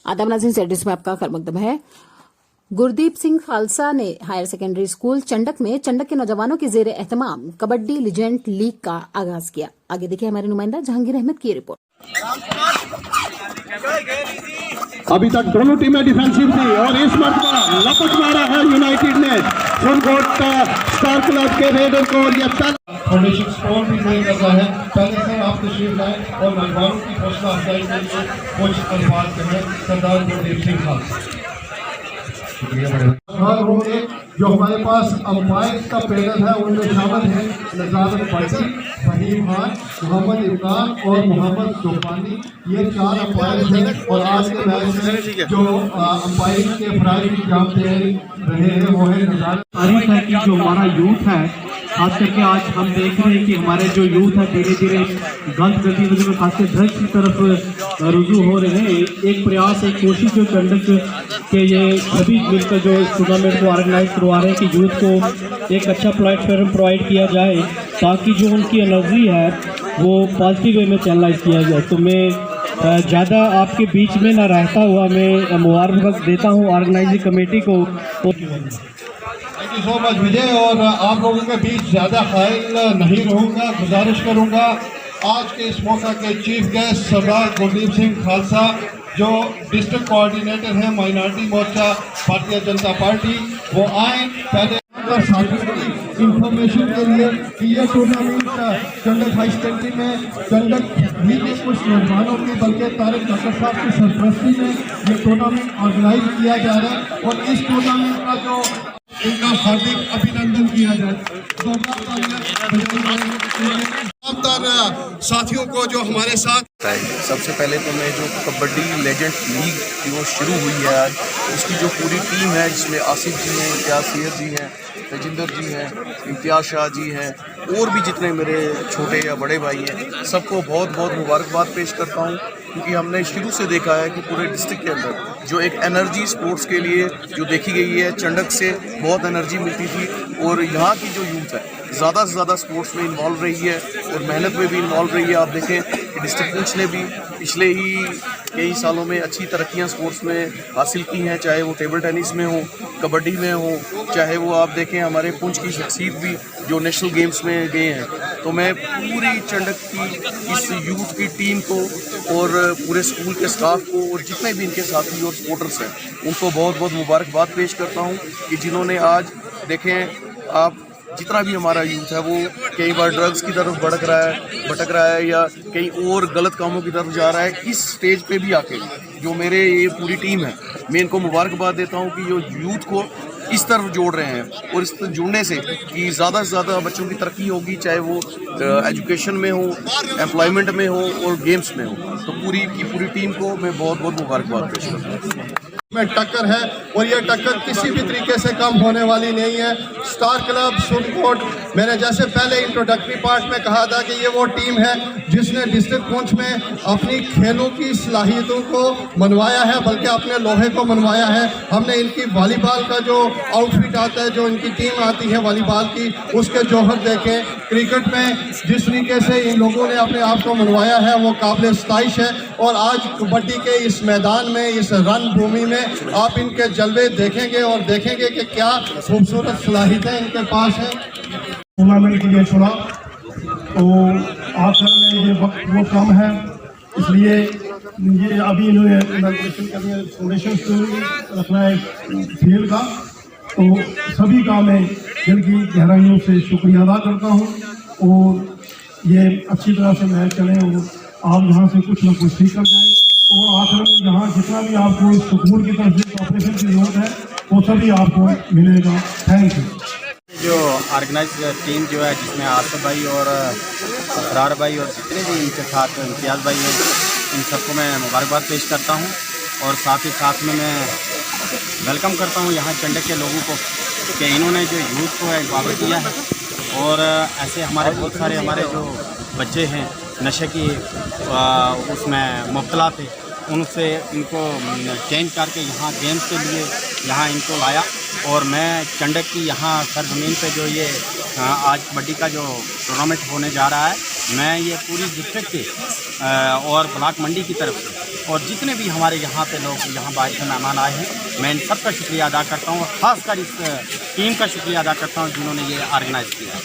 आदाब नाज़रीन, सेटिस में आपका खैरमकदम है। गुरदीप सिंह खालसा ने हायर सेकेंडरी स्कूल चंडक में चंडक के नौजवानों के जेर एहतमाम कबड्डी लीजेंड लीग का आगाज किया। आगे देखिए हमारे नुमाइंदा जहांगीर अहमद की रिपोर्ट। अभी तक दोनों टीमें डिफेंसिव थी और इस मरतबा लपक मारा है यूनाइटेड ने सुनकोट स्टार क्लब के रेडर को। और यह फाउंडेशन स्टोर भी नहीं कर रहा है। पहले से आप तशरीफ लाएं और नौजवानों की हौसला अफजाई के लिए कुछ अल्फाज कहें। सरदार गुरदीप सिंह खालसा होंगे जो हमारे पास अंपायर का पैनल है, उनमें शामिल है नजारत पार्टी, फहीम खान, मोहम्मद इमरान और मोहम्मद तूफानी। ये 4 अंपायर हैं और आज के मैच में जो अंपायरिंग के फराइज की जाम दे रहे हैं वो है नजारत। तारीफ है कि जो हमारा यूथ है, खास करके आज हम देख रहे हैं कि हमारे जो यूथ है धीरे धीरे गलत गतिविधियों में खासकर ड्रग्स की तरफ रुजू हो रहे हैं। एक प्रयास, एक कोशिश जो चंडक के ये सभी मिलकर जो इस टूर्नामेंट को ऑर्गेनाइज करवा रहे हैं कि यूथ को एक अच्छा प्लेटफॉर्म प्रोवाइड किया जाए ताकि जो उनकी एनर्जी है वो पॉजिटिव वे में चैनलाइज किया जाए। तो मैं ज़्यादा आपके बीच में ना रहता हुआ मैं मुबारकबाद देता हूँ ऑर्गेनाइजिंग कमेटी को। थैंक यू सो मच विजय। और आप लोगों के बीच ज़्यादा ख्याल नहीं रहूँगा, गुजारिश करूँगा आज के इस मौका के चीफ गेस्ट सरदार गुरदीप सिंह खालसा जो डिस्ट्रिक्ट कोऑर्डिनेटर हैं माइनॉरिटी मोर्चा भारतीय जनता पार्टी, वो आए पहले साथियों की इंफॉर्मेशन के लिए कि ये टूर्नामेंट चंडक हाई सेकेंडरी में चंडक भी के कुछ नौजवानों की बल्कि तारिक डॉक्टर साहब की सरपरस्ती में ये टूर्नामेंट ऑर्गेनाइज किया जा रहा है। और इस टूर्नामेंट का जो इनका हार्दिक अभिनंदन किया जाए। साथियों को जो हमारे साथ सबसे पहले तो मैं जो कबड्डी लेजेंड लीग की वो शुरू हुई है आज, उसकी जो पूरी टीम है जिसमें आसिफ जी हैं, इम्तियाज़ सैयद जी हैं, तजिंदर जी हैं, इम्तियाज़ शाह जी हैं और भी जितने मेरे छोटे या बड़े भाई हैं, सबको बहुत बहुत मुबारकबाद पेश करता हूँ। क्योंकि हमने शुरू से देखा है कि पूरे डिस्ट्रिक्ट के अंदर जो एक एनर्जी स्पोर्ट्स के लिए जो देखी गई है, चंडक से बहुत एनर्जी मिलती थी और यहाँ की जो यूथ है ज़्यादा से ज़्यादा स्पोर्ट्स में इन्वॉल्व रही है और मेहनत में भी इन्वॉल्व रही है। आप देखें कि डिस्ट्रिक्ट पुंछ ने भी पिछले ही कई सालों में अच्छी तरक्कियां स्पोर्ट्स में हासिल की हैं, चाहे वो टेबल टेनिस में हो, कबड्डी में हो, चाहे वो आप देखें हमारे पुंछ की शख्सियत भी जो नेशनल गेम्स में गए हैं। तो मैं पूरी चंडक की इस यूथ की टीम को और पूरे स्कूल के स्टाफ को और जितने भी इनके साथी और सपोर्टर्स हैं उनको बहुत बहुत मुबारकबाद पेश करता हूँ कि जिन्होंने आज देखें आप जितना भी हमारा यूथ है वो कई बार ड्रग्स की तरफ भटक रहा है या कई और गलत कामों की तरफ जा रहा है, इस स्टेज पे भी आके जो मेरे ये पूरी टीम है मैं इनको मुबारकबाद देता हूँ कि जो यूथ को इस तरफ जोड़ रहे हैं और इस तरफ जुड़ने से कि ज़्यादा से ज़्यादा बच्चों की तरक्की होगी, चाहे वो एजुकेशन में हो, एम्प्लॉयमेंट में हो और गेम्स में हो। तो पूरी की पूरी टीम को मैं बहुत बहुत मुबारकबाद पेश करता हूँ। में टक्कर है और ये टक्कर किसी भी तरीके से कम होने वाली नहीं है। स्टार क्लब सुनकोट, मैंने जैसे पहले इंट्रोडक्टरी पार्ट में कहा था कि ये वो टीम है जिसने डिस्ट्रिक्ट पुंछ में अपनी खेलों की सलाहियतों को मनवाया है, बल्कि अपने लोहे को मनवाया है। हमने इनकी वॉलीबॉल का जो आउटफिट आता है, जो इनकी टीम आती है वॉलीबॉल की, उसके जौहर देखें। क्रिकेट में जिस तरीके से इन लोगों ने अपने आप को मनवाया है वो काबिल सताइश है। और आज कबड्डी के इस मैदान में, इस रन भूमि में आप इनके जलवे देखेंगे और देखेंगे कि क्या खूबसूरत सलाहियतें इनके पास हैं। टूर्नामेंट के लिए चुना तो आखिर में ये वक्त वो कम है, इसलिए ये अभी इन्होंने इनॉग्रेशन करनी है, फाउंडेशन रखना है खेल का। तो सभी का मैं दिल की गहराइयों से शुक्रिया अदा करता हूँ और ये अच्छी तरह से मैच चले और आप यहाँ से कुछ ना कुछ सीख कर जाएँ और आखिर में यहाँ जितना भी आपको स्कूल की तरफ से ऑपरेशन की जरूरत है वो सभी आपको मिलेगा। Thank you. जो ऑर्गेनाइज टीम जो है जिसमें आसिफ भाई और असरार भाई और जितने भी इनके साथ इम्तियाज़ भाई हैं, इन सबको मैं मुबारकबाद पेश करता हूँ और साथ ही साथ में मैं वेलकम करता हूँ यहाँ चंडक के लोगों को कि इन्होंने जो यूथ को एम्पावर किया है। और ऐसे हमारे बहुत सारे हमारे जो बच्चे हैं नशे की उसमें मुब्तला थे, उनसे इनको चेंज करके यहाँ गेम्स के लिए यहाँ इनको लाया। और मैं चंडक की यहाँ सरजमीन पे जो ये आज कबड्डी का जो टूर्नामेंट होने जा रहा है, मैं ये पूरी डिस्ट्रिक्ट के और ब्लॉक मंडी की तरफ से और जितने भी हमारे यहाँ पे लोग यहाँ बाहर से मेहमान आए हैं, मैं इन सबका शुक्रिया अदा करता हूँ और ख़ासकर इस टीम का शुक्रिया अदा करता हूँ जिन्होंने ये ऑर्गेनाइज़ किया।